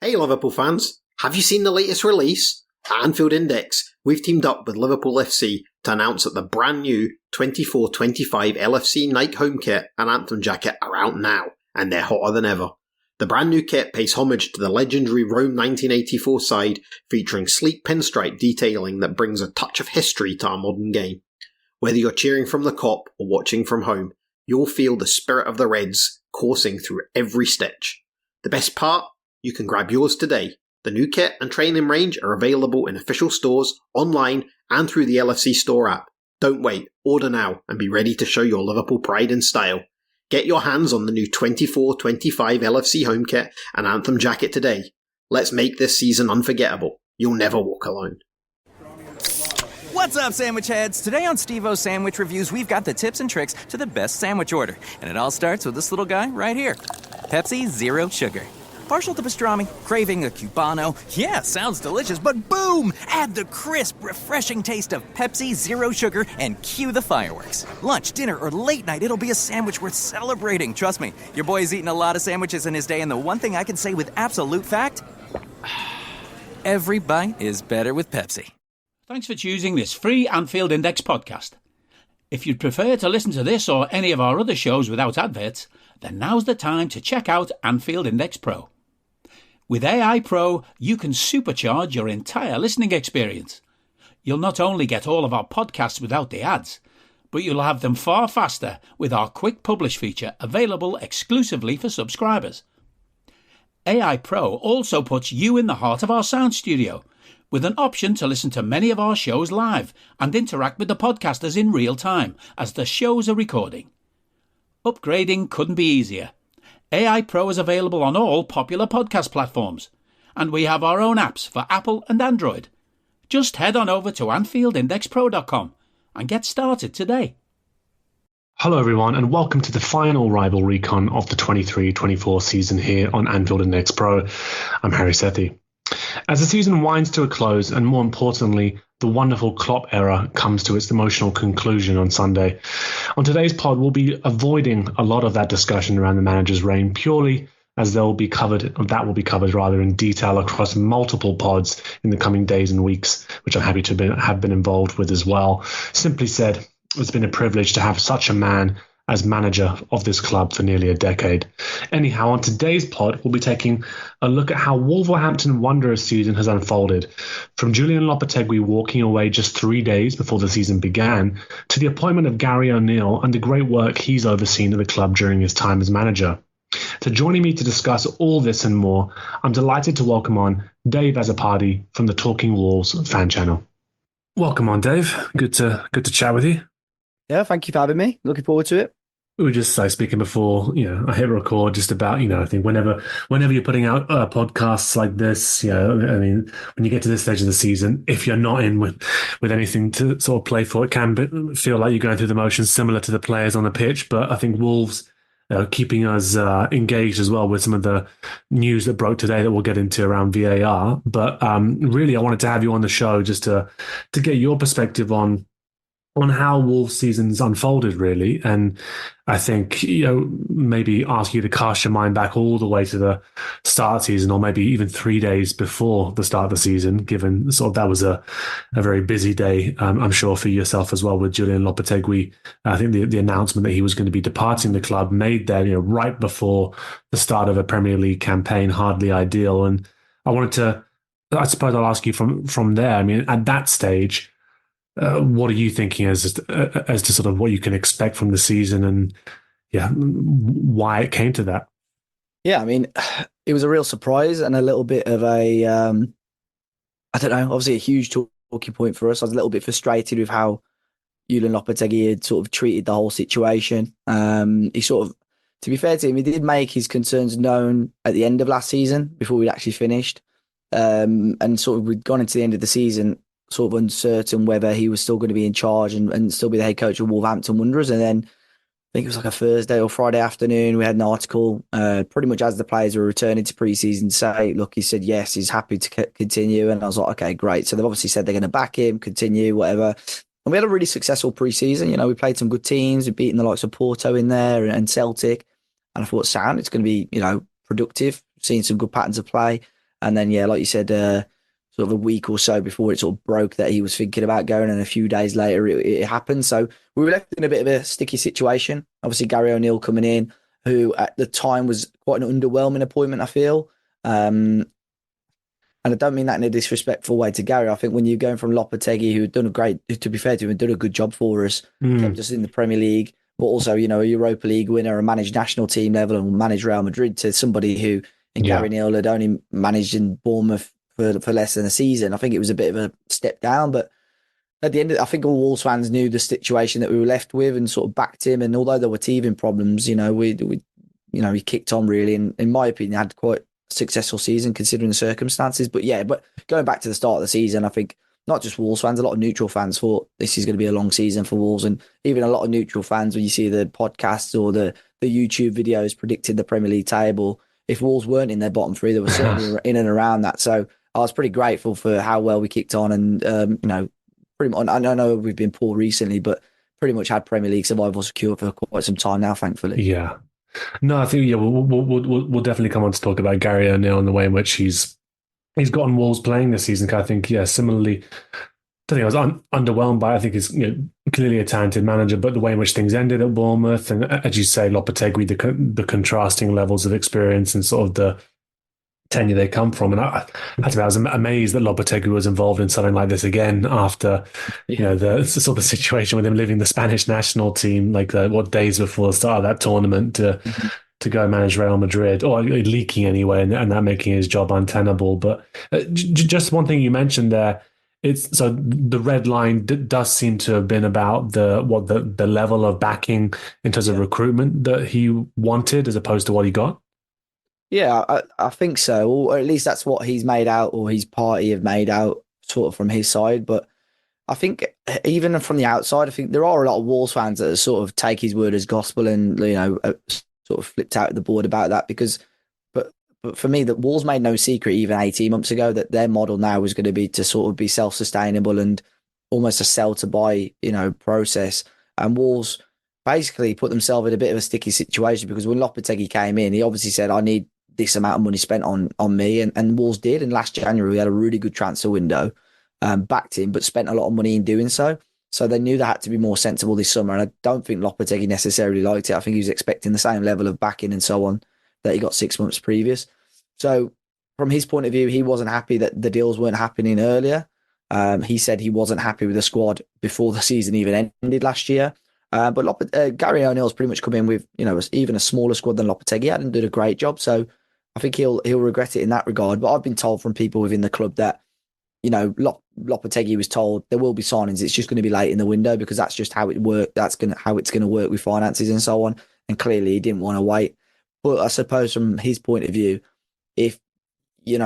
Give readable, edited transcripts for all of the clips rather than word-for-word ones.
Hey Liverpool fans, have you seen the latest release? At AnfieldIndex, we've teamed up with LiverpoolFC to announce that the brand new 24-25 LFC Nike home kit and anthem jacket are out now, and they're hotter than ever. The brand new kit pays homage to the legendary Rome 1984 side, featuring sleek pinstripe detailing that brings a touch of history to our modern game. Whether you're cheering from the Kop or watching from home, you'll feel the spirit of the Reds coursing through every stitch. The best part? You can grab yours today. The new kit and training range are available in official stores, online, and through the LFC store app. Don't wait, order now and be ready to show your Liverpool pride in style. Get your hands on the new 24-25 LFC home kit and anthem jacket today. Let's make this season unforgettable. You'll never walk alone. What's up, sandwich heads? Today on Steve-O's Sandwich Reviews, we've got the tips and tricks to the best sandwich order. And it all starts with this little guy right here. Pepsi Zero Sugar. Partial to pastrami, craving a Cubano. Yeah, sounds delicious, but boom! Add the crisp, refreshing taste of Pepsi Zero Sugar and cue the fireworks. Lunch, dinner, or late night, it'll be a sandwich worth celebrating. Trust me, your boy's eaten a lot of sandwiches in his day, and the one thing I can say with absolute fact, every bite is better with Pepsi. Thanks for choosing this free Anfield Index podcast. If you'd prefer to listen to this or any of our other shows without adverts, then now's the time to check out Anfield Index Pro. With AI Pro, you can supercharge your entire listening experience. You'll not only get all of our podcasts without the ads, but you'll have them far faster with our Quick Publish feature available exclusively for subscribers. AI Pro also puts you in the heart of our sound studio, with an option to listen to many of our shows live and interact with the podcasters in real time as the shows are recording. Upgrading couldn't be easier. AI Pro is available on all popular podcast platforms, and we have our own apps for Apple and Android. Just head on over to AnfieldIndexPro.com and get started today. Hello everyone, and welcome to the final rival Recon of the 23-24 season here on Anfield Index Pro. I'm Harry Sethi. As the season winds to a close, and more importantly, the wonderful Klopp era comes to its emotional conclusion on Sunday, on today's pod we'll be avoiding a lot of that discussion around the manager's reign, purely as that will be covered in detail across multiple pods in the coming days and weeks, which I'm happy to have been involved with as well. Simply said, it's been a privilege to have such a man as manager of this club for nearly a decade. Anyhow, on today's pod, we'll be taking a look at how Wolverhampton Wanderers season has unfolded, from Julian Lopetegui walking away just 3 days before the season began, to the appointment of Gary O'Neill and the great work he's overseen at the club during his time as manager. So joining me to discuss all this and more, I'm delighted to welcome on Dave Azzopardi from the Talking Wolves fan channel. Welcome on, Dave. Good to chat with you. Yeah, thank you for having me. Looking forward to it. We were just speaking before, I hit record just about, I think whenever you're putting out podcasts like this, when you get to this stage of the season, if you're not in with anything to sort of play for, it can feel like you're going through the motions similar to the players on the pitch. But I think Wolves keeping us engaged as well with some of the news that broke today that we'll get into around VAR. But really, I wanted to have you on the show just to get your perspective on how Wolves season's unfolded, really. And I think, maybe ask you to cast your mind back all the way to the start of the season, or maybe even 3 days before the start of the season, given sort of that was a very busy day, I'm sure, for yourself as well, with Julian Lopetegui. I think the announcement that he was going to be departing the club made there, right before the start of a Premier League campaign, hardly ideal. And I suppose I'll ask you from there. I mean, at that stage, what are you thinking as to sort of what you can expect from the season, and why it came to that? Yeah, I mean, it was a real surprise and a little bit of a, I don't know, obviously a huge talking point for us. I was a little bit frustrated with how Julian Lopetegui had sort of treated the whole situation. He sort of, to be fair to him, he did make his concerns known at the end of last season before we'd actually finished. And sort of we'd gone into the end of the season sort of uncertain whether he was still going to be in charge and still be the head coach of Wolverhampton Wanderers. And then I think it was like a Thursday or Friday afternoon, we had an article pretty much as the players were returning to pre-season say, look, he said, yes, he's happy to continue. And I was like, okay, great. So they've obviously said they're going to back him, continue, whatever. And we had a really successful pre-season. We played some good teams. We've beaten the likes of Porto in there and Celtic. And I thought, it's going to be, productive, seeing some good patterns of play. And then, yeah, like you said, sort of a week or so before it sort of broke that he was thinking about going, and a few days later it happened. So we were left in a bit of a sticky situation. Obviously, Gary O'Neill coming in, who at the time was quite an underwhelming appointment, I feel. And I don't mean that in a disrespectful way to Gary. I think when you're going from Lopetegui, who had done to be fair to him, had done a good job for us, kept us in the Premier League, but also, a Europa League winner, a managed national team level and managed Real Madrid, to somebody who, in Gary O'Neill, had only managed in Bournemouth for less than a season. I think it was a bit of a step down, but at the end, I think all Wolves fans knew the situation that we were left with and sort of backed him. And although there were teething problems, he kicked on really, and in my opinion, had quite a successful season considering the circumstances. But going back to the start of the season, I think not just Wolves fans, a lot of neutral fans thought this is going to be a long season for Wolves, and even a lot of neutral fans, when you see the podcasts or the YouTube videos predicting the Premier League table, if Wolves weren't in their bottom three, they were certainly in and around that. So I was pretty grateful for how well we kicked on, and pretty much. I know we've been poor recently, but pretty much had Premier League survival secured for quite some time now, thankfully. Yeah. No, I think we'll definitely come on to talk about Gary O'Neill and the way in which he's gotten Wolves playing this season. I think, similarly, I think I was underwhelmed by. I think he's clearly a talented manager, but the way in which things ended at Bournemouth, and as you say, Lopetegui, the contrasting levels of experience and sort of the tenure they come from, and I was amazed that Lopetegui was involved in something like this again after the sort of situation with him leaving the Spanish national team days before the start of that tournament to go manage Real Madrid, or leaking anyway, and that making his job untenable. But just one thing you mentioned there, so the red line does seem to have been about the level of backing in terms of recruitment that he wanted as opposed to what he got. Yeah, I think so, or at least that's what he's made out, or his party have made out, sort of from his side. But I think even from the outside, I think there are a lot of Wolves fans that sort of take his word as gospel, and sort of flipped out at the board about that. But for me, the Wolves made no secret even 18 months ago that their model now was going to be to sort of be self-sustainable and almost a sell to buy process. And Wolves basically put themselves in a bit of a sticky situation, because when Lopetegui came in, he obviously said, I need this amount of money spent on me, and Wolves did. And last January we had a really good transfer window, backed him, but spent a lot of money in doing so. So they knew they had to be more sensible this summer, and I don't think Lopetegui necessarily liked it. I think he was expecting the same level of backing and so on that he got 6 months previous. So from his point of view, he wasn't happy that the deals weren't happening earlier. He said he wasn't happy with the squad before the season even ended last year. But Gary O'Neill's pretty much come in with even a smaller squad than Lopetegui had, and did a great job. So I think he'll regret it in that regard. But I've been told from people within the club that Lopetegui was told there will be signings. It's just going to be late in the window, because that's just how it works. That's how it's going to work with finances and so on. And clearly he didn't want to wait. But I suppose from his point of view, if you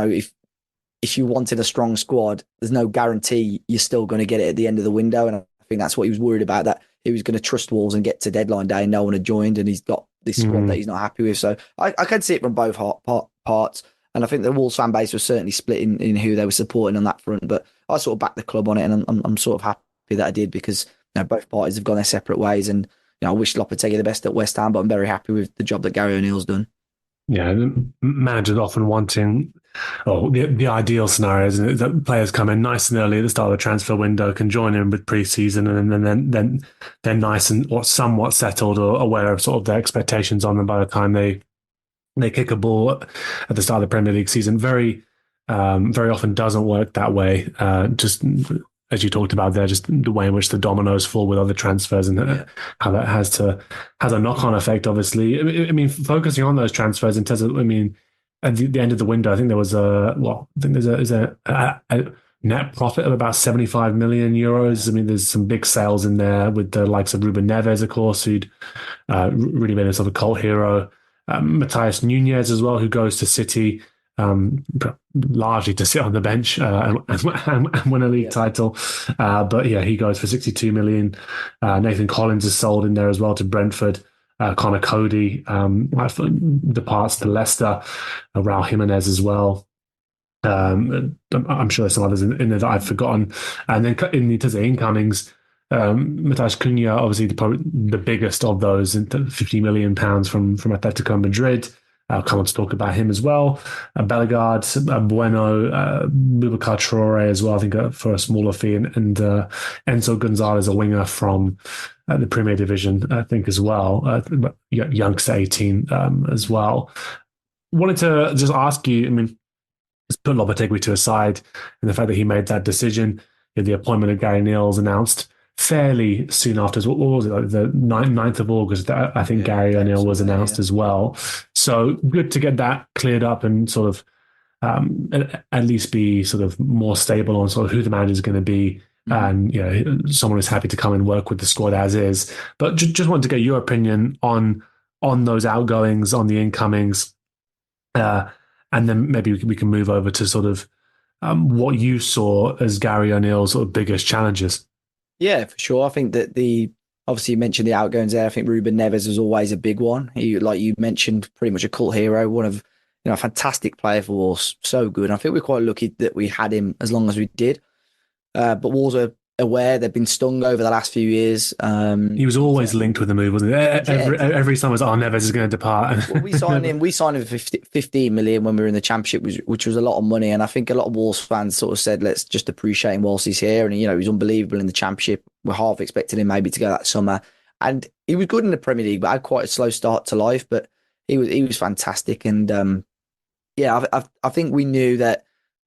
wanted a strong squad, there's no guarantee you're still going to get it at the end of the window. And I think that's what he was worried about, that he was going to trust Wolves and get to deadline day and no one had joined, and he's got this squad that he's not happy with. So I can see it from both parts. And I think the Wolves fan base was certainly split in who they were supporting on that front. But I sort of backed the club on it, and I'm sort of happy that I did, because both parties have gone their separate ways. And I wish Lopetegui the best at West Ham, but I'm very happy with the job that Gary O'Neill's done. Yeah, managers often wanting, the ideal scenario is that players come in nice and early at the start of the transfer window, can join in with pre-season, and then they're nice and or somewhat settled or aware of sort of their expectations on them by the time they kick a ball at the start of the Premier League season. Very often doesn't work that way. Just as you talked about there, just the way in which the dominoes fall with other transfers, and how that has a knock-on effect, obviously. I mean, focusing on those transfers in terms of, at the end of the window, I think there was there's a net profit of about 75 million euros. I mean, there's some big sales in there with the likes of Ruben Neves, of course, who'd really been a sort of cult hero. Matthias Nunez as well, who goes to City, largely to sit on the bench and win a league title. But yeah, he goes for 62 million. Nathan Collins is sold in there as well to Brentford. Connor Cody departs to Leicester. Raul Jimenez as well. I'm sure there's some others in there that I've forgotten. And then in terms of incomings, Matheus Cunha, obviously the biggest of those, £50 million from Atletico Madrid. I'll come on to talk about him as well. Bellegarde, Bueno, Boubacar Traore as well, I think, for a smaller fee, and Enzo Gonzalez, a winger from the Premier Division, I think, as well. Youngster 18 as well. Wanted to just ask you, I mean, let's put Lopetegui to a side and the fact that he made that decision. The appointment of Gary Neal was announced fairly soon after. What was it, like the 9th of August? I think Gary O'Neill was announced as well. So good to get that cleared up and sort of at least be sort of more stable on sort of who the manager is going to be. And someone who's happy to come and work with the squad as is. But just wanted to get your opinion on those outgoings, on the incomings, and then maybe we can move over to sort of what you saw as Gary O'Neill's sort of biggest challenges. Yeah, for sure. I think that obviously you mentioned the outgoings there. I think Ruben Neves was always a big one. He, like you mentioned, pretty much a cult hero, one of a fantastic player for Wolves, so good. And I think we're quite lucky that we had him as long as we did. But Wolves are aware they've been stung over the last few years. He was always linked with the move, wasn't he? Every time it was, Neves is going to depart. Well, we signed him for 15 million when we were in the Championship, which was a lot of money. And I think a lot of Wolves fans sort of said, let's just appreciate him whilst he's here. And, he's unbelievable in the Championship. We're half expecting him maybe to go that summer. And he was good in the Premier League, but had quite a slow start to life. But he was fantastic. And, I think we knew that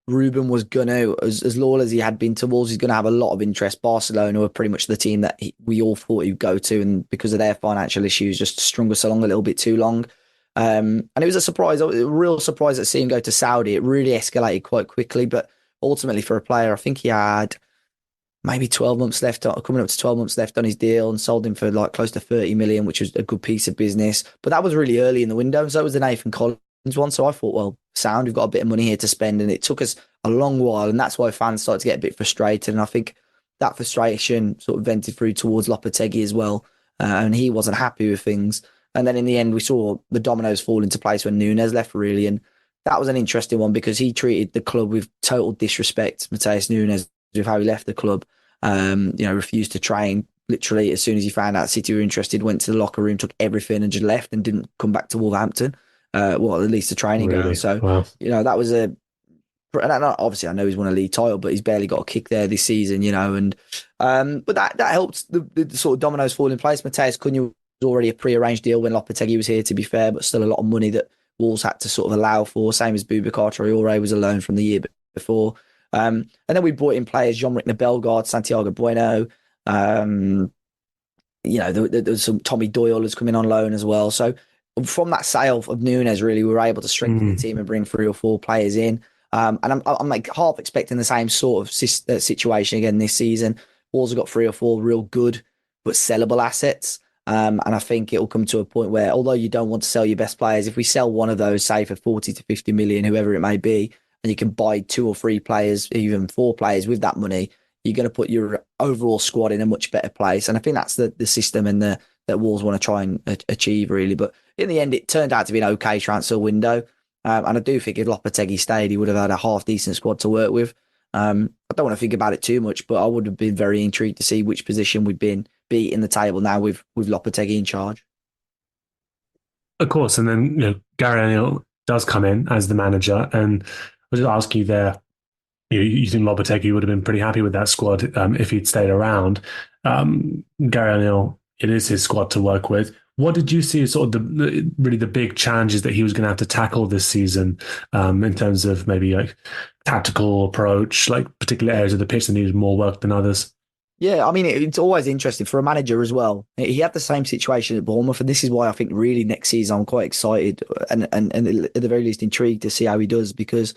Ruben was going to, as loyal as he had been to Wolves, he's going to have a lot of interest. Barcelona were pretty much the team that we all thought he'd go to, and because of their financial issues, just strung us along a little bit too long. And it was a real surprise at seeing him go to Saudi. It really escalated quite quickly, but ultimately for a player, I think he had maybe 12 months left, coming up to 12 months left on his deal, and sold him for like close to 30 million, which was a good piece of business. But that was really early in the window, and so was the Nathan Collins one. So I thought, well, sound, we've got a bit of money here to spend, and it took us a long while, and that's why fans started to get a bit frustrated. And I think that frustration sort of vented through towards Lopetegui as well, and he wasn't happy with things. And then in the end, we saw the dominoes fall into place when Nunes left, really, and that was an interesting one because he treated the club with total disrespect. Matheus Nunes, with how he left the club, refused to train. Literally, as soon as he found out City were interested, went to the locker room, took everything, and just left and didn't come back to Wolverhampton. At least the training ground. So, wow. That was obviously I know he's won a league title, but he's barely got a kick there this season, but that helped the sort of dominoes fall in place. Matheus Cunha was already a pre-arranged deal when Lopetegui was here, to be fair, but still a lot of money that Wolves had to sort of allow for, same as Boubacar Traore was a loan from the year before. And then we brought in players, Jean-Ric Bellegarde, Santiago Bueno, there was some Tommy Doyle has come in on loan as well. So from that sale of Nunes, really, we were able to strengthen the team and bring 3 or 4 players in. And I'm like half expecting the same sort of situation again this season. Wolves have got 3 or 4 real good but sellable assets. And I think it will come to a point where, although you don't want to sell your best players, if we sell one of those, say for 40 to 50 million, whoever it may be, and you can buy 2 or 3 players, even 4 players with that money, you're going to put your overall squad in a much better place. And I think that's the system and that Wolves want to try and achieve, really. But in the end, it turned out to be an okay transfer window. And I do think if Lopetegui stayed, he would have had a half-decent squad to work with. I don't want to think about it too much, but I would have been very intrigued to see which position we'd be in the table now with Lopetegui in charge. Of course, and then Gary O'Neill does come in as the manager, and I'll just ask you there, you think Lopetegui would have been pretty happy with that squad if he'd stayed around. Gary O'Neill, it is his squad to work with. What did you see as sort of the big challenges that he was going to have to tackle this season in terms of maybe like tactical approach, like particular areas of the pitch that needed more work than others? Yeah, I mean, it's always interesting for a manager as well. He had the same situation at Bournemouth, and this is why I think really next season I'm quite excited and at the very least intrigued to see how he does, because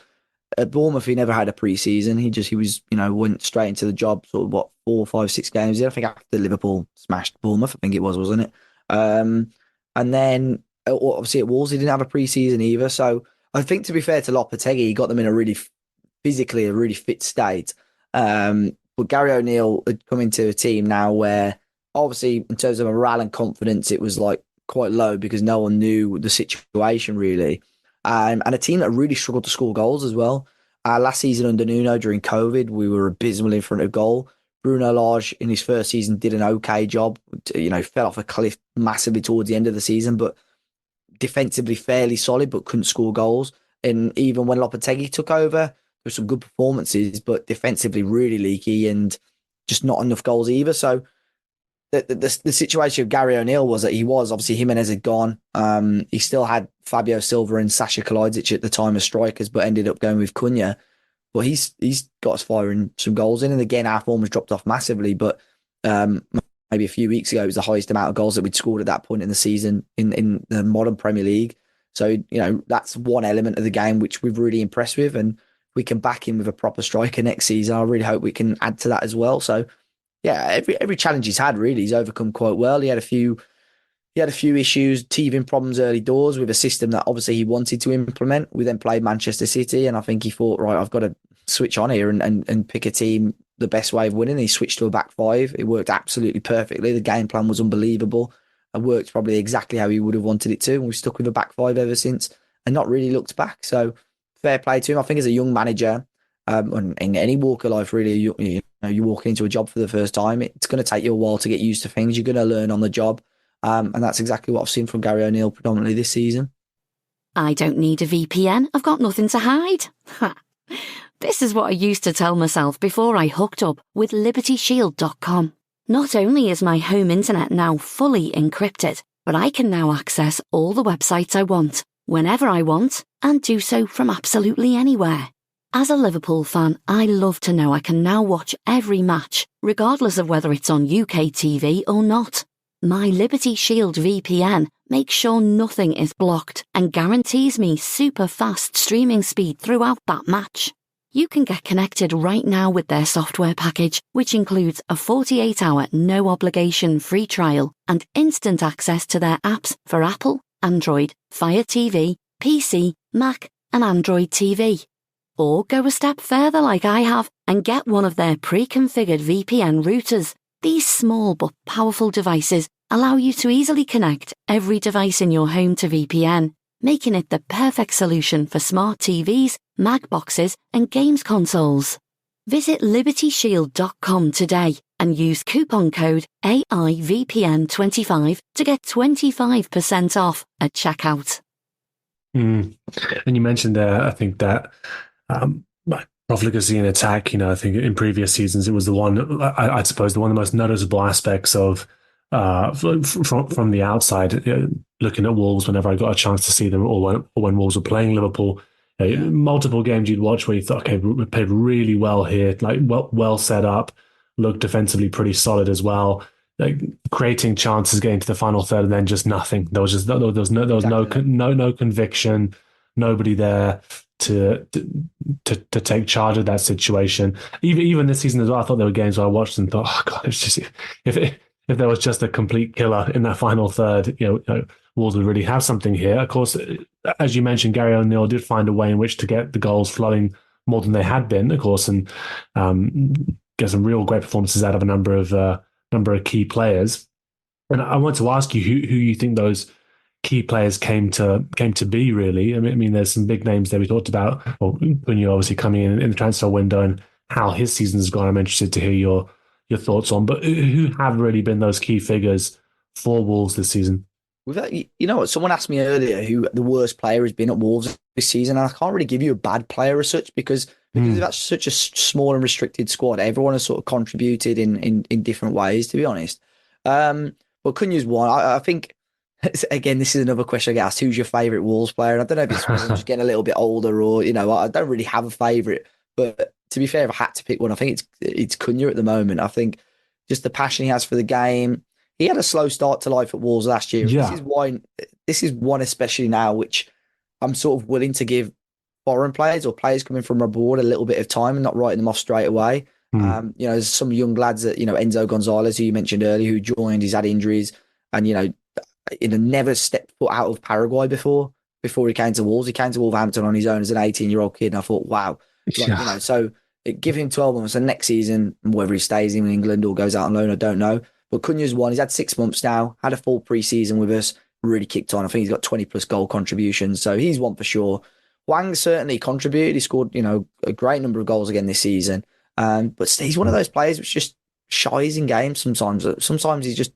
at Bournemouth he never had a pre-season. He was went straight into the job, sort of 4, 5, 6 games. I think after Liverpool smashed Bournemouth, I think it was, wasn't it? And then obviously at Wolves he didn't have a pre-season either. So I think, to be fair to Lopetegui, he got them in a really fit state. But Gary O'Neill had come into a team now where obviously in terms of morale and confidence it was like quite low because no one knew the situation really. And a team that really struggled to score goals as well. Last season under Nuno during COVID, we were abysmal in front of goal. Bruno Lage in his first season did an okay job, fell off a cliff massively towards the end of the season, but defensively fairly solid, but couldn't score goals. And even when Lopetegui took over, there were some good performances, but defensively really leaky and just not enough goals either. So the situation of Gary O'Neill was that obviously Jimenez had gone. He still had Fabio Silva and Sasha Kalajdzic at the time as strikers, but ended up going with Cunha. But he's got us firing some goals in. And again, our form has dropped off massively. But maybe a few weeks ago, it was the highest amount of goals that we'd scored at that point in the season in the modern Premier League. So, that's one element of the game which we've really impressed with. And we can back him with a proper striker next season. I really hope we can add to that as well. So, yeah, every challenge he's had, really, he's overcome quite well. He had a few issues, teething problems early doors with a system that obviously he wanted to implement. We then played Manchester City, and I think he thought, right, I've got to switch on here and pick a team the best way of winning. He switched to a back five. It worked absolutely perfectly. The game plan was unbelievable. It worked probably exactly how he would have wanted it to, and we've stuck with a back five ever since and not really looked back. So fair play to him. I think as a young manager, in any walk of life, really, you're walking into a job for the first time. It's going to take you a while to get used to things. You're going to learn on the job. And that's exactly what I've seen from Gary O'Neill predominantly this season. I don't need a VPN. I've got nothing to hide. This is what I used to tell myself before I hooked up with LibertyShield.com. Not only is my home internet now fully encrypted, but I can now access all the websites I want, whenever I want, and do so from absolutely anywhere. As a Liverpool fan, I love to know I can now watch every match, regardless of whether it's on UK TV or not. My Liberty Shield VPN makes sure nothing is blocked and guarantees me super fast streaming speed throughout that match. You can get connected right now with their software package, which includes a 48-hour no-obligation free trial and instant access to their apps for Apple, Android, Fire TV, PC, Mac, and Android TV. Or go a step further like I have and get one of their pre-configured VPN routers. These small but powerful devices allow you to easily connect every device in your home to VPN, making it the perfect solution for smart TVs, Mac boxes, and games consoles. Visit LibertyShield.com today and use coupon code AIVPN25 to get 25% off at checkout. And you mentioned there, I think that profligacy and attack, I think in previous seasons, it was the one, I suppose, the one of the most noticeable aspects of from the outside, looking at Wolves whenever I got a chance to see them, or when Wolves were playing Liverpool. Multiple games you'd watch where you thought, okay, we played really well here, like well set up, looked defensively pretty solid as well, like creating chances, getting to the final third, and then just nothing. There was no conviction, nobody there to take charge of that situation. Even this season as well, I thought there were games where I watched and thought, oh god, it's just if there was just a complete killer in that final third, Wolves would really have something here. Of course, as you mentioned, Gary O'Neill did find a way in which to get the goals flowing more than they had been, of course, and get some real great performances out of a number of key players. And I want to ask you who you think those key players came to be, really. I mean, there's some big names there we talked about. Well, when you're obviously coming in the transfer window and how his season's gone, I'm interested to hear your thoughts on. But who have really been those key figures for Wolves this season? You know what? Someone asked me earlier who the worst player has been at Wolves this season, and I can't really give you a bad player as such because that's such a small and restricted squad. Everyone has sort of contributed in different ways, to be honest. But Cunha's one. I think, again, this is another question I get asked: who's your favourite Wolves player? And I don't know if it's because I'm just getting a little bit older, or I don't really have a favourite. But to be fair, if I had to pick one, I think it's Cunha at the moment. I think just the passion he has for the game. He had a slow start to life at Wolves last year. Yeah. This is one especially now, which I'm sort of willing to give foreign players or players coming from abroad a little bit of time and not writing them off straight away. There's some young lads that, Enzo Gonzalez, who you mentioned earlier, who joined, he's had injuries and, never stepped foot out of Paraguay before he came to Wolves. He came to Wolverhampton on his own as an 18-year-old kid. And I thought, wow, so give him 12 months and next season, whether he stays in England or goes out on loan, I don't know. But Cunha's one. He's had 6 months now, had a full pre-season with us, really kicked on. I think he's got 20-plus goal contributions, so he's one for sure. Wang certainly contributed. He scored, a great number of goals again this season. But he's one of those players which just shies in games sometimes. Sometimes it's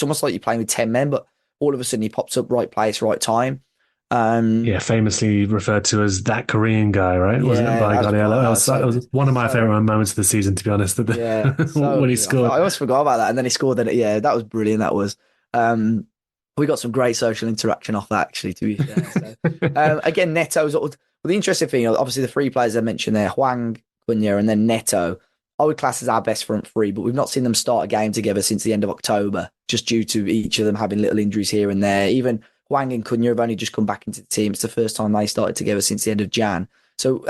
almost like you're playing with 10 men, but all of a sudden he pops up right place, right time. Famously referred to as that Korean guy, right? Wasn't it by Guardiola? That was one of my favorite moments of the season, to be honest. When he scored, I almost forgot about that, and then he scored. And that was brilliant. That was. We got some great social interaction off that, actually. To be fair, so, again, Neto's. Well, the interesting thing, obviously, the three players I mentioned there, Hwang, Cunha, and then Neto, I would class as our best front three, but we've not seen them start a game together since the end of October, just due to each of them having little injuries here and there. Even Hwang and Cunha have only just come back into the team. It's the first time they started together since the end of Jan. So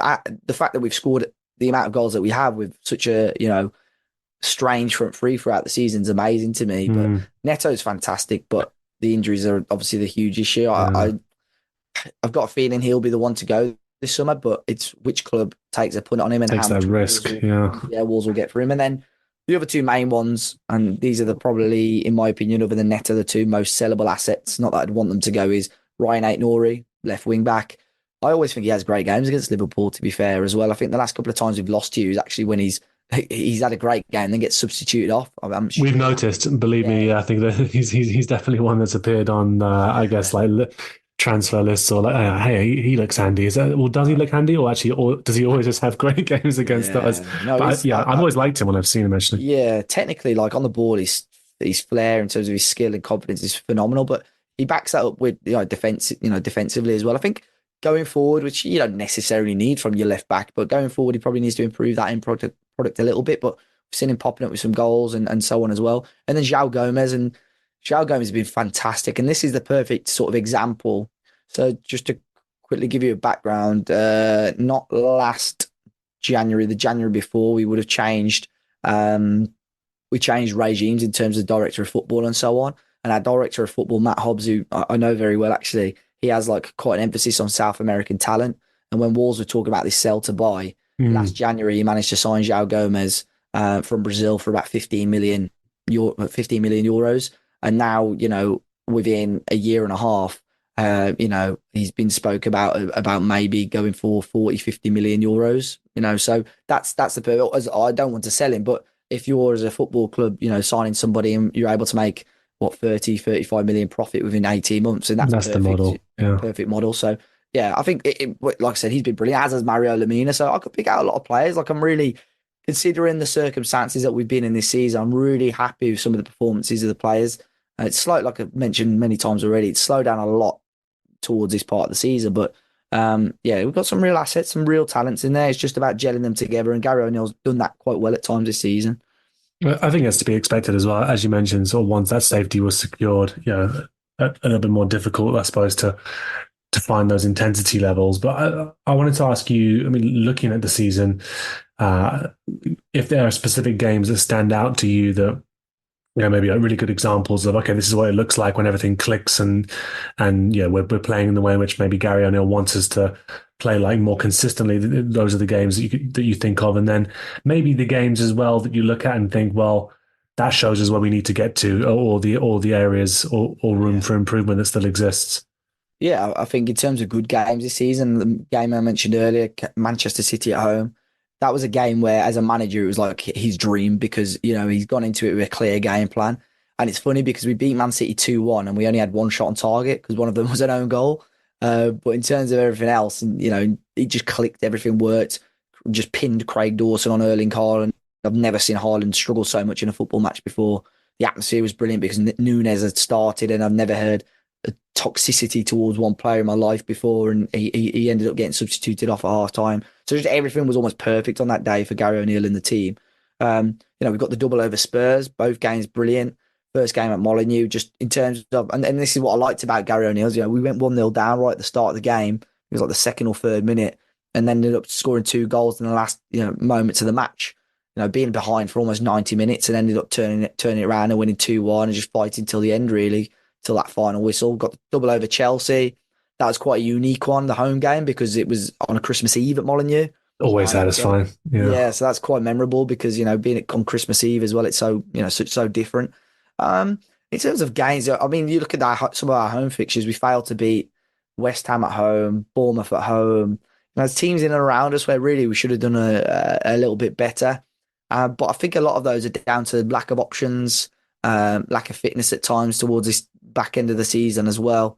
the fact that we've scored the amount of goals that we have with such a, strange front three throughout the season is amazing to me. But Neto's fantastic, but the injuries are obviously the huge issue. I've got a feeling he'll be the one to go this summer, but it's which club takes a punt on him and takes how much that risk. Wolves will get for him. And then the other two main ones, and these are probably, in my opinion, other than Neto, the two most sellable assets, not that I'd want them to go, is Ryan Ait-Nouri, left wing back. I always think he has great games against Liverpool, to be fair, as well. I think the last couple of times we've lost to you is actually when he's had a great game, then gets substituted off. We've noticed, believe me, I think that he's definitely one that's appeared on, transfer lists or hey, he looks handy. Does he look handy, or actually, or does he always just have great games against us? No, I've always liked him when I've seen him actually. Yeah, technically, like on the ball, his flair in terms of his skill and confidence is phenomenal, but he backs that up with defensively as well. I think going forward, which you don't necessarily need from your left back, but going forward, he probably needs to improve that end product a little bit. But we've seen him popping up with some goals and so on as well. And then João Gomes has been fantastic, and this is the perfect sort of example. So just to quickly give you a background, not last January, the January before, we would have changed. We changed regimes in terms of director of football and so on. And our director of football, Matt Hobbs, who I know very well actually, he has like quite an emphasis on South American talent. And when Wolves were talking about this sell to buy last January, he managed to sign João Gomes from Brazil for about 15 million euros. And now, within a year and a half, he's been spoke about maybe going for 40, 50 million euros, so that's the purpose. I don't want to sell him, but if you're as a football club, signing somebody and you're able to make 30, 35 million profit within 18 months, and that's perfect, the model. Yeah. Perfect model. So yeah, I think like I said, he's been brilliant, as has Mario Lemina. So I could pick out a lot of players. Like I'm really, considering the circumstances that we've been in this season, I'm really happy with some of the performances of the players. It's slow, like I've mentioned many times already, it's slowed down a lot towards this part of the season, but we've got some real assets, some real talents in there. It's just about gelling them together, and Gary O'Neill's done that quite well at times this season. I think that's to be expected as well, as you mentioned. So once that safety was secured, a little bit more difficult, I suppose, to find those intensity levels. But I wanted to ask you, looking at the season, if there are specific games that stand out to you that, maybe really good examples of, okay, this is what it looks like when everything clicks and we're playing in the way in which maybe Gary O'Neill wants us to play like more consistently. Those are the games that you think of. And then maybe the games as well that you look at and think, well, that shows us where we need to get to, or the areas or room for improvement that still exists. Yeah, I think in terms of good games this season, the game I mentioned earlier, Manchester City at home, that was a game where, as a manager, it was like his dream because, he's gone into it with a clear game plan. And it's funny because we beat Man City 2-1 and we only had one shot on target because one of them was an own goal. But in terms of everything else, and it just clicked, everything worked. Just pinned Craig Dawson on Erling Haaland. I've never seen Haaland struggle so much in a football match before. The atmosphere was brilliant because Nunes had started, and I've never heard a toxicity towards one player in my life before, and he ended up getting substituted off at half time. So just everything was almost perfect on that day for Gary O'Neill and the team. We've got the double over Spurs, both games brilliant. First game at Molineux, just in terms of, and this is what I liked about Gary O'Neill's, we went 1-0 down right at the start of the game. It was like the second or third minute, and then ended up scoring 2 goals in the last moments of the match. Being behind for almost 90 minutes and ended up turning it around and winning 2-1 and just fighting till the end, really, till that final whistle. Got the double over Chelsea. That was quite a unique one, the home game, because it was on a Christmas Eve at Molineux. Always satisfying. Yeah, so that's quite memorable because, being on Christmas Eve as well, it's so, so different. In terms of games, you look at some of our home fixtures, we failed to beat West Ham at home, Bournemouth at home. There's teams in and around us where really we should have done a little bit better. But I think a lot of those are down to lack of options. lack of fitness at times towards this back end of the season as well.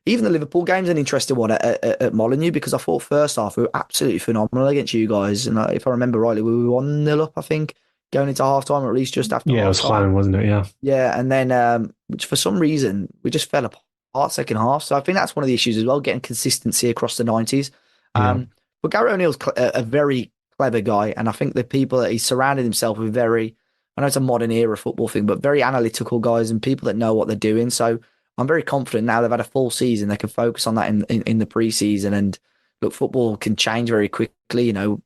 Even the Liverpool game's an interesting one at Molineux, because I thought first half we were absolutely phenomenal against you guys. And if I remember rightly, we were 1-0 up, I think, going into half time, or at least just after Yeah, it was climbing, wasn't it? Yeah. Yeah, and then which for some reason we just fell apart second half. So I think that's one of the issues as well, getting consistency across the 90s. But Gary O'Neill's a very clever guy, and I think the people that he's surrounded himself with I know it's a modern era football thing, but very analytical guys and people that know what they're doing. So I'm very confident now they've had a full season, they can focus on that in the pre-season. And look, football can change very quickly. You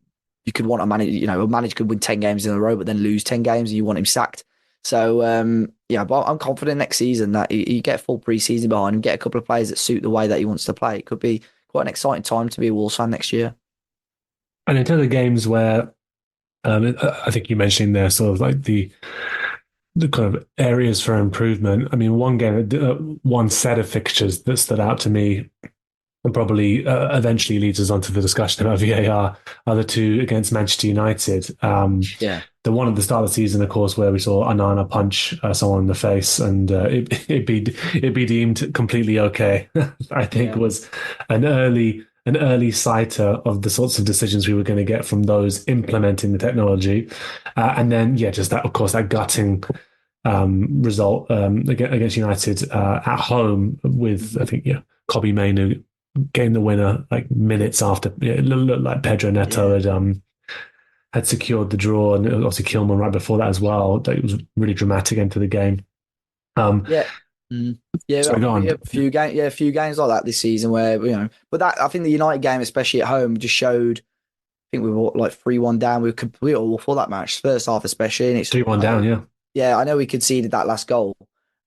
could want a manager could win 10 games in a row, but then lose 10 games and you want him sacked. So, but I'm confident next season that you get a full pre-season behind him, get a couple of players that suit the way that he wants to play. It could be quite an exciting time to be a Wolves fan next year. And in terms of games where, I think you mentioned there sort of like the kind of areas for improvement. I mean, one set of fixtures that stood out to me and probably eventually leads us on to the discussion about VAR are the two against Manchester United. The one at the start of the season, of course, where we saw Onana punch someone in the face, and it'd be deemed completely okay. I think was an early sighter of the sorts of decisions we were going to get from those implementing the technology, and then just that, of course, that gutting result against United at home with, I think, Kobbie Mainoo getting the winner like minutes after. It looked like Pedro Neto had secured the draw, and obviously Kilman right before that as well. That was really dramatic end to the game. A few games like that this season where but that, I think the United game, especially at home, just showed. I think we were like 3-1 down. We were completely awful that match, first half especially, and it's 3-1 down. Yeah, I know we conceded that last goal,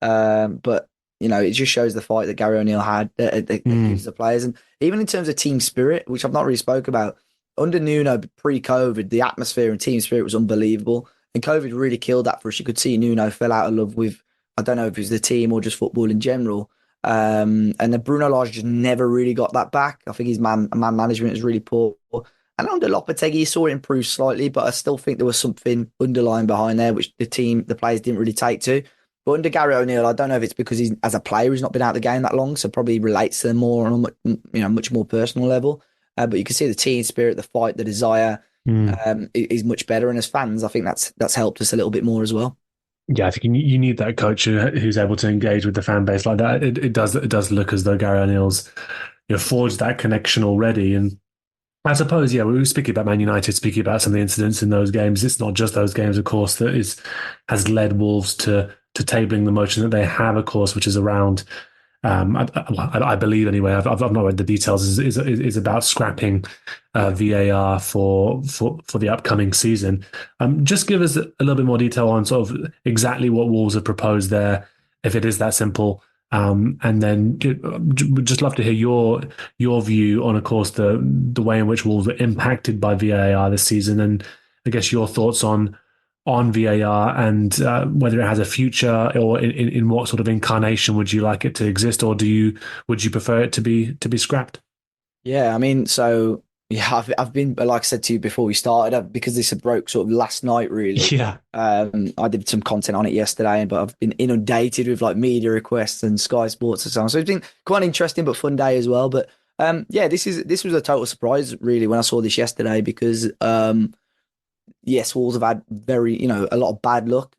but it just shows the fight that Gary O'Neill had that gives the players, and even in terms of team spirit, which I've not really spoke about. Under Nuno pre-COVID, the atmosphere and team spirit was unbelievable, and COVID really killed that for us. You could see Nuno fell out of love with, I don't know if it was the team or just football in general. And then Bruno Lage just never really got that back. I think his man management is really poor. And under Lopetegui, you saw it improve slightly, but I still think there was something underlying behind there, which the players didn't really take to. But under Gary O'Neill, I don't know if it's because as a player, he's not been out of the game that long, so probably relates to them more on a much more personal level. But you can see the team spirit, the fight, the desire is much better. And as fans, I think that's helped us a little bit more as well. Yeah, I think you need that coach who's able to engage with the fan base like that. It does look as though Gary O'Neill's forged that connection already. And I suppose, we were speaking about Man United, speaking about some of the incidents in those games. It's not just those games, of course, that has led Wolves to tabling the motion that they have, of course, which is around. I believe anyway. I've not read the details. Is about scrapping VAR for the upcoming season. Just give us a little bit more detail on sort of exactly what Wolves have proposed there, if it is that simple. And then just love to hear your view on, of course, the way in which Wolves were impacted by VAR this season, and I guess your thoughts on VAR and whether it has a future, or in what sort of incarnation would you like it to exist, or would you prefer it to be scrapped? Yeah, I mean, so I've been, like I said to you before we started, because this broke sort of last night, really. Yeah. I did some content on it yesterday, but I've been inundated with like media requests and Sky Sports and so on. So it's been quite an interesting but fun day as well. But this was a total surprise really when I saw this yesterday, because yes, Wolves have had a lot of bad luck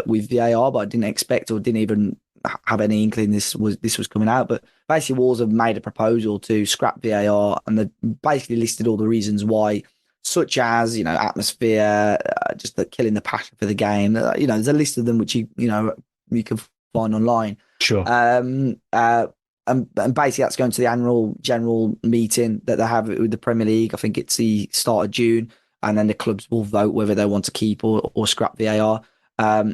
with VAR, but I didn't expect or didn't even have any inkling this was coming out. But basically, Wolves have made a proposal to scrap VAR, and they basically listed all the reasons why, such as atmosphere, just killing the passion for the game. There's a list of them which you can find online. Sure. And basically that's going to the annual general meeting that they have with the Premier League. I think it's the start of June. And then the clubs will vote whether they want to keep or scrap VAR.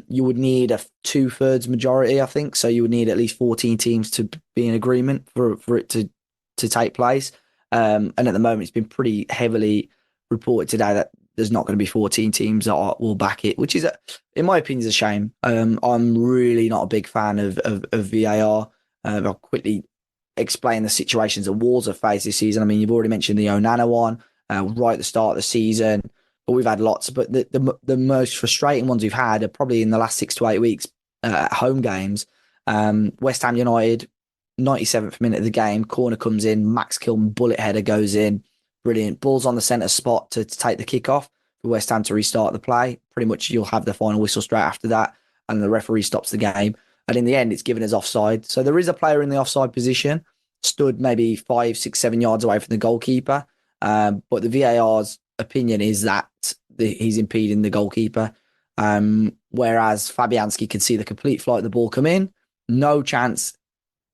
You would need a 2/3 majority, I think. So you would need at least 14 teams to be in agreement for it to take place. And at the moment, it's been pretty heavily reported today that there's not going to be 14 teams that will back it, which is, in my opinion, is a shame. I'm really not a big fan of VAR. I'll quickly explain the situations that Wolves have faced this season. I mean, you've already mentioned the Onana one. Right at the start of the season, but we've had lots. But the most frustrating ones we've had are probably in the last 6 to 8 weeks at home games. West Ham United, 97th minute of the game, corner comes in, Max Kilman bullet header goes in, brilliant. Ball's on the centre spot to take the kick-off for West Ham to restart the play. Pretty much you'll have the final whistle straight after that, and the referee stops the game. And in the end, it's given as offside. So there is a player in the offside position, stood maybe 5, 6, 7 yards away from the goalkeeper. But the VAR's opinion is that he's impeding the goalkeeper. Whereas Fabianski could see the complete flight of the ball come in. No chance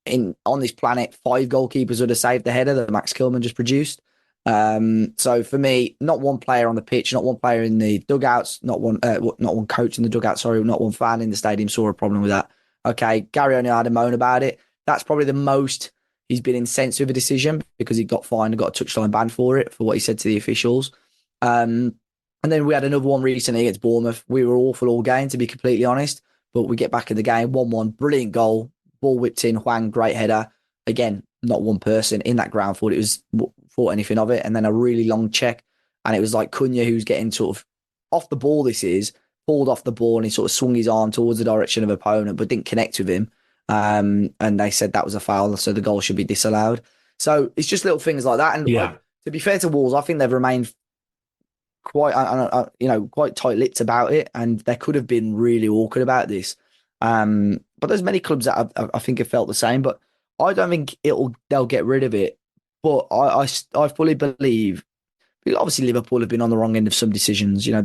on this planet 5 goalkeepers would have saved the header that Max Kilman just produced. So for me, not one player on the pitch, not one player in the dugouts, not one coach in the dugout, not one fan in the stadium saw a problem with that. Okay, Gary only had a moan about it. That's probably the most he's been incensed with a decision, because he got fined and got a touchline ban for it, for what he said to the officials. And then we had another one recently against Bournemouth. We were awful all game, to be completely honest, but we get back in the game, 1-1, brilliant goal, ball whipped in, Hwang, great header. Again, not one person in that ground thought anything of it. And then a really long check, and it was like Cunha, who's getting sort of off the ball, pulled off the ball, and he sort of swung his arm towards the direction of opponent, but didn't connect with him. And they said that was a foul, so the goal should be disallowed. So it's just little things like that. And to be fair to Wolves, I think they've remained quite tight-lipped about it, and they could have been really awkward about this. But there's many clubs that I think have felt the same, but I don't think they'll get rid of it. But I fully believe, obviously Liverpool have been on the wrong end of some decisions. You know,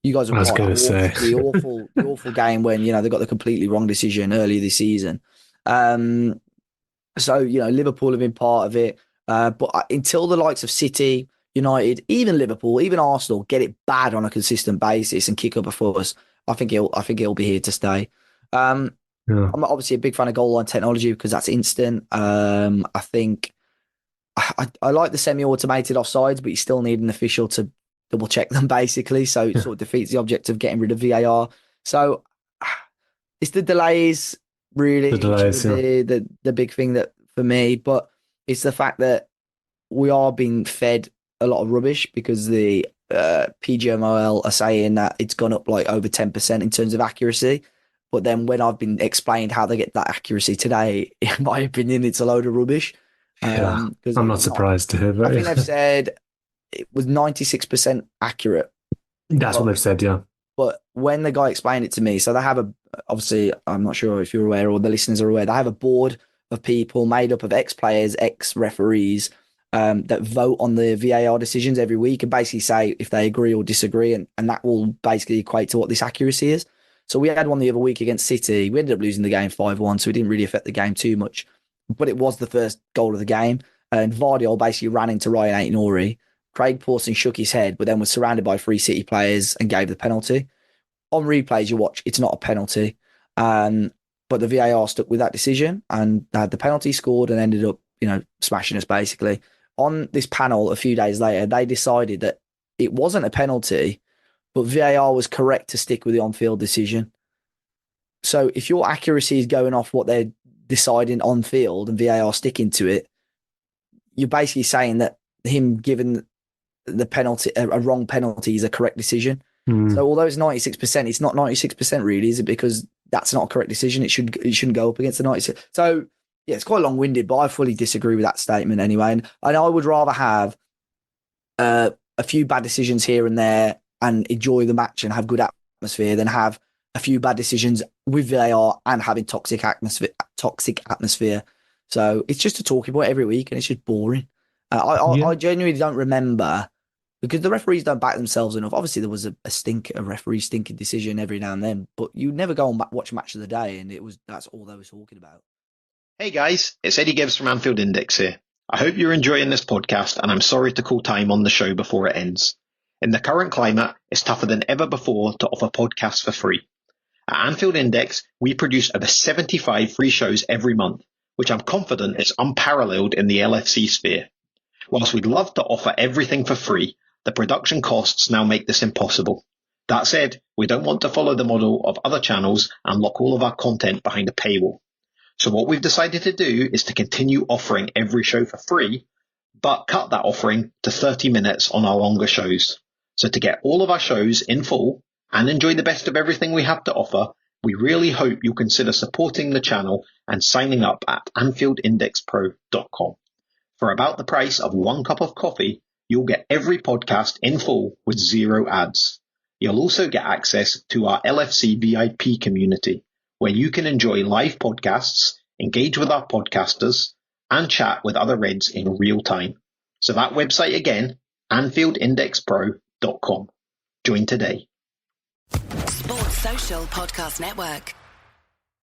you guys were the awful game when, you know, they got the completely wrong decision earlier this season. So, you know, Liverpool have been part of it. But until the likes of City, United, even Liverpool, even Arsenal get it bad on a consistent basis and kick up a fuss, I think it'll be here to stay. I'm obviously a big fan of goal line technology because that's instant. I think I like the semi-automated offsides, but you still need an official to double check them, basically. So it sort of defeats the object of getting rid of VAR. So it's the delays, really, the big thing that for me. But it's the fact that we are being fed a lot of rubbish, because the PGMOL are saying that it's gone up like over 10% in terms of accuracy. But then when I've been explained how they get that accuracy today, in my opinion, it's a load of rubbish. I'm not surprised to hear that. I think they've said it was 96% accurate. That's what they've said, yeah. But when the guy explained it to me, so they have obviously, I'm not sure if you're aware or the listeners are aware, they have a board of people made up of ex-players, ex-referees, that vote on the VAR decisions every week and basically say if they agree or disagree, and that will basically equate to what this accuracy is. So we had one the other week against City. We ended up losing the game 5-1, so it didn't really affect the game too much. But it was the first goal of the game. And Vardiol basically ran into Ryan Aït-Nouri. Craig Pawson shook his head, but then was surrounded by 3 City players and gave the penalty. On replays, you watch, it's not a penalty. But the VAR stuck with that decision and had the penalty scored and ended up, you know, smashing us basically. On this panel a few days later, they decided that it wasn't a penalty, but VAR was correct to stick with the on-field decision. So if your accuracy is going off what they're deciding on field and VAR sticking to it, you're basically saying that him giving the penalty, a wrong penalty, is a correct decision. So although it's 96%, it's not 96% really, is it? Because that's not a correct decision. It shouldn't go up against the 96%. So yeah, it's quite long-winded, but I fully disagree with that statement anyway. And I would rather have a few bad decisions here and there and enjoy the match and have good atmosphere than have a few bad decisions with VAR and having toxic atmosphere. So it's just a talking point every week, and it's just boring. I genuinely don't remember, because the referees don't back themselves enough. Obviously, there was a referee stinking decision every now and then, but you never go and watch Match of the Day, and that's all they were talking about. Hey guys, it's Eddie Gibbs from Anfield Index here. I hope you're enjoying this podcast, and I'm sorry to call time on the show before it ends. In the current climate, it's tougher than ever before to offer podcasts for free. At Anfield Index, we produce over 75 free shows every month, which I'm confident is unparalleled in the LFC sphere. Whilst we'd love to offer everything for free, the production costs now make this impossible. That said, we don't want to follow the model of other channels and lock all of our content behind a paywall. So what we've decided to do is to continue offering every show for free, but cut that offering to 30 minutes on our longer shows. So to get all of our shows in full and enjoy the best of everything we have to offer, we really hope you'll consider supporting the channel and signing up at AnfieldIndexPro.com. For about the price of 1 cup of coffee, you'll get every podcast in full with 0 ads. You'll also get access to our LFC VIP community, where you can enjoy live podcasts, engage with our podcasters, and chat with other Reds in real time. So that website again, AnfieldIndexPro.com. Join today. Sports Social Podcast Network.